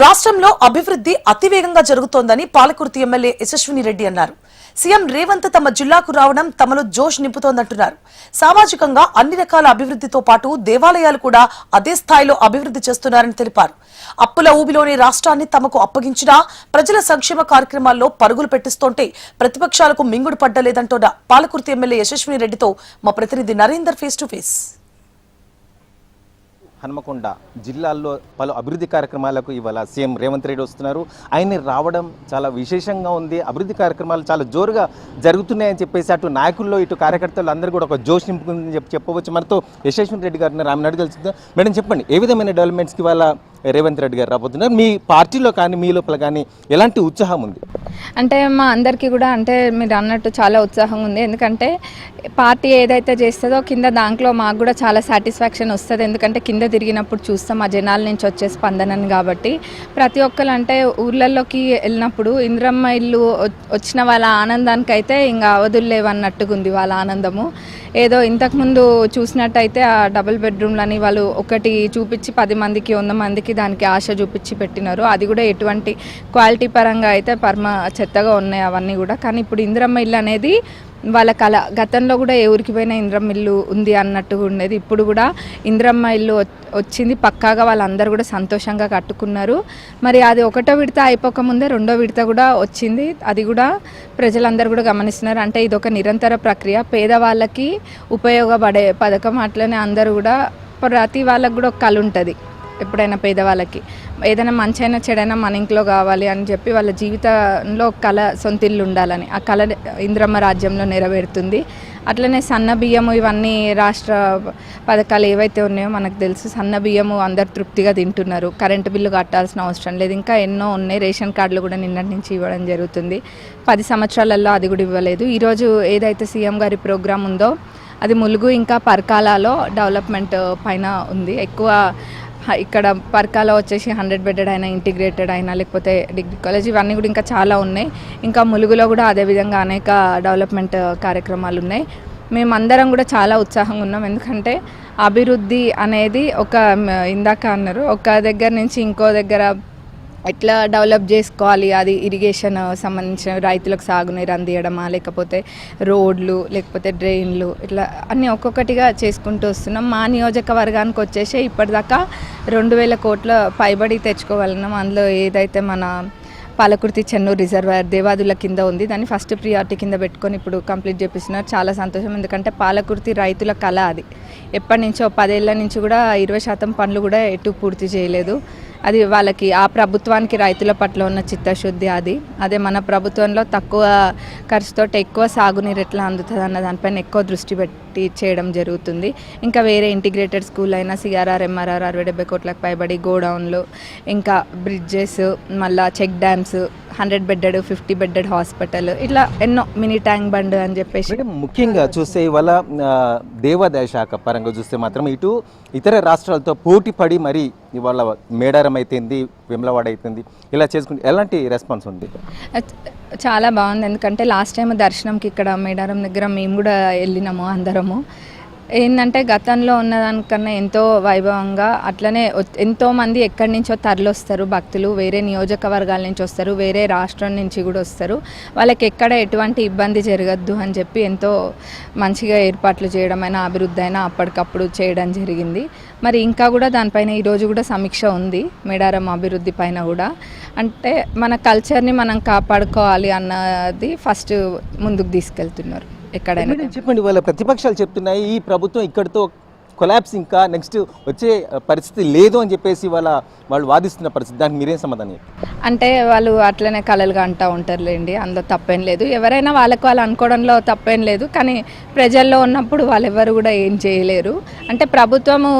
రాష్ట్రంలో అభివృద్ధి అతివేగంగా జరుగుతోందని పాలకుర్తి ఎమ్మెల్యే యశస్విని రెడ్డి అన్నారు. సీఎం రేవంత్ తమ జిల్లాకు రావడం తమలో జోష్ నింపుతోందంటున్నారు. సామాజికంగా అన్ని రకాల అభివృద్ధితో పాటు దేవాలయాలు కూడా అదే స్థాయిలో అభివృద్ధి చేస్తున్నారని తెలిపారు. అప్పుల ఊబిలోని రాష్ట్రాన్ని తమకు అప్పగించినా ప్రజల సంక్షేమ కార్యక్రమాల్లో పరుగులు పెట్టిస్తుంటే ప్రతిపక్షాలకు మింగుడు పడ్డలేదంటోన్న పాలకుర్తి ఎమ్మెల్యే యశస్విని రెడ్డితో మా ప్రతినిధి Narender face to face. Hanumakonda జిల్లాల్లో పలు అభివృద్ధి కార్యక్రమాలకు ఇవాళ సీఎం రేవంత్ రెడ్డి వస్తున్నారు. ఆయన రావడం చాలా విశేషంగా ఉంది. అభివృద్ధి కార్యక్రమాలు చాలా జోరుగా జరుగుతున్నాయని చెప్పేసి అటు నాయకుల్లో ఇటు కార్యకర్తలు అందరూ కూడా ఒక జోష్ నింపుకుందని చెప్పవచ్చు. మనతో యశస్విని రెడ్డి గారిని ఆమెను అడిగి తెలుస్తుంది. మేడం చెప్పండి, ఏ విధమైన డెవలప్మెంట్స్కి ఇవాళ రేవంత్ రెడ్డి గారు రాబోతున్నారు? మీ పార్టీలో కానీ మీ లోపల కానీ ఎలాంటి ఉత్సాహం ఉంది? అంటే మా అందరికీ కూడా అంటే మీరు అన్నట్టు చాలా ఉత్సాహం ఉంది. ఎందుకంటే పార్టీ ఏదైతే చేస్తుందో కింద దాంట్లో మాకు కూడా చాలా సాటిస్ఫాక్షన్ వస్తుంది. ఎందుకంటే కింద తిరిగినప్పుడు చూస్తాం ఆ జనాల నుంచి వచ్చే స్పందనని. కాబట్టి ప్రతి ఒక్కరు అంటే ఊర్లలోకి వెళ్ళినప్పుడు ఇంద్రమ్మ ఇల్లు వచ్చిన వాళ్ళ ఆనందానికి అయితే ఇంకా అవధుల్లేవన్నట్టుగా ఉంది వాళ్ళ ఆనందము. ఏదో ఇంతకుముందు చూసినట్టయితే ఆ డబుల్ బెడ్రూమ్లని వాళ్ళు ఒకటి చూపించి 10 మందికి 100 మందికి దానికి ఆశ చూపించి పెట్టినారు. అది కూడా ఎటువంటి క్వాలిటీ పరంగా అయితే చెత్తగా ఉన్నాయి అవన్నీ కూడా. కానీ ఇప్పుడు ఇందిరమ్మ ఇల్లు అనేది వాళ్ళ కళ. గతంలో కూడా ఏ ఊరికి పోయినా ఇందిరమ్మ ఇల్లు ఉంది అన్నట్టుగా ఉండేది. ఇప్పుడు కూడా ఇందిరమ్మ ఇల్లు వచ్చింది, పక్కాగా వాళ్ళందరూ కూడా సంతోషంగా కట్టుకున్నారు. మరి అది ఒకటో విడత అయిపోకముందే రెండో విడత కూడా వచ్చింది. అది కూడా ప్రజలందరూ కూడా గమనిస్తున్నారు. అంటే ఇది ఒక నిరంతర ప్రక్రియ, పేదవాళ్ళకి ఉపయోగపడే పథకం. అట్లనే అందరూ కూడా ప్రతి వాళ్ళకి కూడా ఒక కళ ఉంటుంది. ఎప్పుడైనా పేదవాళ్ళకి ఏదైనా మంచైనా చెడైనా మన ఇంట్లో కావాలి అని చెప్పి వాళ్ళ జీవితంలో కళ సొంతిల్లు ఉండాలని ఆ కళ ఇంద్రమ్మ రాజ్యంలో నెరవేరుతుంది. అట్లనే సన్న బియ్యము ఇవన్నీ రాష్ట్ర పథకాలు ఏవైతే ఉన్నాయో మనకు తెలుసు. సన్న బియ్యము అందరు తృప్తిగా తింటున్నారు. కరెంటు బిల్లు కట్టాల్సిన అవసరం లేదు. ఇంకా ఎన్నో ఉన్నాయి. రేషన్ కార్డులు కూడా నిన్నటి నుంచి ఇవ్వడం జరుగుతుంది. 10 సంవత్సరాలలో అది కూడా ఇవ్వలేదు. ఈరోజు ఏదైతే సీఎం గారి ప్రోగ్రాం ఉందో అది ములుగు ఇంకా పరకాలలో డెవలప్మెంట్ పైన ఉంది. ఎక్కువ ఇక్కడ పరకాల వచ్చేసి 100 బెడెడ్ అయినా, ఇంటిగ్రేటెడ్ అయినా, లేకపోతే డిగ్రీ కాలేజ్, ఇవన్నీ కూడా ఇంకా చాలా ఉన్నాయి. ఇంకా ములుగులో కూడా అదేవిధంగా అనేక డెవలప్మెంట్ కార్యక్రమాలు ఉన్నాయి. మేమందరం కూడా చాలా ఉత్సాహంగా ఉన్నాం. ఎందుకంటే అభివృద్ధి అనేది ఇందాక అన్నారు, ఒక దగ్గర నుంచి ఇంకో దగ్గర ఎట్లా డెవలప్ చేసుకోవాలి, అది ఇరిగేషన్ సంబంధించిన రైతులకు సాగునీరు అందియడమా, లేకపోతే రోడ్లు, లేకపోతే డ్రైన్లు, ఇట్లా అన్నీ ఒక్కొక్కటిగా చేసుకుంటూ వస్తున్నాం. మా నియోజకవర్గానికి వచ్చేసి ఇప్పటిదాకా 2000 కోట్ల పైబడి తెచ్చుకోగలిగినాం. అందులో ఏదైతే మన పాలకుర్తి చెన్నూరు రిజర్వాయర్ దేవాదుల కింద ఉంది, దాన్ని ఫస్ట్ ప్రియారిటీ కింద పెట్టుకొని ఇప్పుడు కంప్లీట్ చేపిస్తున్నారు. చాలా సంతోషం. ఎందుకంటే పాలకుర్తి రైతుల కళ అది. ఎప్పటి నుంచో 10 ఏళ్ల నుంచి కూడా 20% పనులు కూడా ఎటు పూర్తి చేయలేదు. అది వాళ్ళకి ఆ ప్రభుత్వానికి రైతుల పట్ల ఉన్న చిత్తశుద్ధి అది. అదే మన ప్రభుత్వంలో తక్కువ ఖర్చుతో ఎక్కువ సాగునీరు ఎట్లా అందుతుంది అన్న దానిపైన ఎక్కువ దృష్టి పెట్టి చేయడం జరుగుతుంది. ఇంకా వేరే ఇంటిగ్రేటెడ్ స్కూల్ అయినా సిఆర్ఆర్, ఎంఆర్ఆర్ 60-70 కోట్లకు పైబడి గోడౌన్లు, ఇంకా బ్రిడ్జెస్, మళ్ళీ check dams, 100 bedded 50 bedded hospital, ఇట్లా ఎన్నో మినీ ట్యాంక్ బండ్ అని చెప్పేసి. ముఖ్యంగా చూస్తే ఇవాళ దేవాదాయ శాఖ పరంగా చూస్తే మాత్రం ఇటు ఇతర రాష్ట్రాలతో పోటీ పడి మరి ఇవాళ మేడారం అయితేంది, వేములవాడ అయితేంది, ఇలా చేసుకుంటే ఎలాంటి రెస్పాన్స్ ఉంది? చాలా బాగుంది. ఎందుకంటే లాస్ట్ టైం దర్శనంకి ఇక్కడ మేడారం దగ్గర మేము కూడా వెళ్ళినాము అందరము. ఏంటంటే గతంలో ఉన్నదానికన్నా ఎంతో వైభవంగా, అట్లనే ఎంతోమంది ఎక్కడి నుంచో తరలిస్తారు భక్తులు, వేరే నియోజకవర్గాల నుంచి వస్తారు, వేరే రాష్ట్రం నుంచి కూడా వస్తారు. వాళ్ళకి ఎక్కడ ఎటువంటి ఇబ్బంది జరగద్దు అని చెప్పి ఎంతో మంచిగా ఏర్పాట్లు చేయడం అయినా, అభివృద్ధి అయినా అప్పటికప్పుడు చేయడం జరిగింది. మరి ఇంకా కూడా దానిపైన ఈరోజు కూడా సమీక్ష ఉంది మేడారం అభివృద్ధి పైన కూడా. అంటే మన కల్చర్ని మనం కాపాడుకోవాలి అన్నది ఫస్ట్ ముందుకు తీసుకెళ్తున్నారు. ఎక్కడైనా చెప్పండి, వాళ్ళ ప్రతిపక్షాలు చెప్తున్నాయి ఈ ప్రభుత్వం ఇక్కడితో కొలాప్స్, ఇంకా నెక్స్ట్ వచ్చే పరిస్థితి లేదు అని చెప్పేసి వాళ్ళు వాదిస్తున్న పరిస్థితి. దానికి మీరేం సమాధానం? అంటే వాళ్ళు అట్లనే కలలుగా అంటూ ఉంటారులేండి, అందులో తప్పేం లేదు. ఎవరైనా వాళ్ళకు వాళ్ళు అనుకోవడంలో తప్పేం లేదు. కానీ ప్రజల్లో ఉన్నప్పుడు వాళ్ళెవరు కూడా ఏం చేయలేరు. అంటే ప్రభుత్వము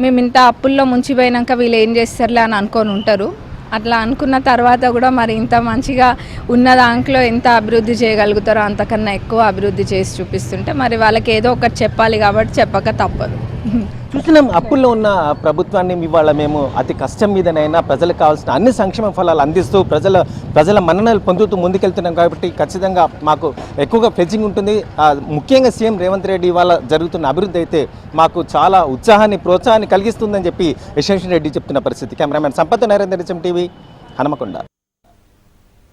మేము ఇంత అప్పుల్లో ముంచిపోయినాక వీళ్ళు ఏం చేస్తారులే అని అనుకొని ఉంటారు. అట్లా అనుకున్న తర్వాత కూడా మరి ఇంత మంచిగా ఉన్న దాంట్లో ఎంత అభివృద్ధి చేయగలుగుతారో అంతకన్నా ఎక్కువ అభివృద్ధి చేసి చూపిస్తుంటే మరి వాళ్ళకి ఏదో ఒకటి చెప్పాలి కాబట్టి చెప్పక తప్పదు. చూసినాం అప్పుల్లో ఉన్న ప్రభుత్వాన్ని ఇవాళ మేము అతి కష్టం మీదనైనా ప్రజలకు కావాల్సిన అన్ని సంక్షేమ ఫలాలు అందిస్తూ ప్రజల మన్ననలు పొందుతూ ముందుకెళ్తున్నాం కాబట్టి ఖచ్చితంగా మాకు ఎక్కువగా ఫ్లెడ్జింగ్ ఉంటుంది. ముఖ్యంగా సీఎం రేవంత్ రెడ్డి ఇవాళ జరుగుతున్న అభివృద్ధి అయితే మాకు చాలా ఉత్సాహాన్ని ప్రోత్సాహాన్ని కలిగిస్తుందని చెప్పి యశస్వి రెడ్డి చెప్తున్న పరిస్థితి. Cameraman Sampath Narender TV Hanumakonda.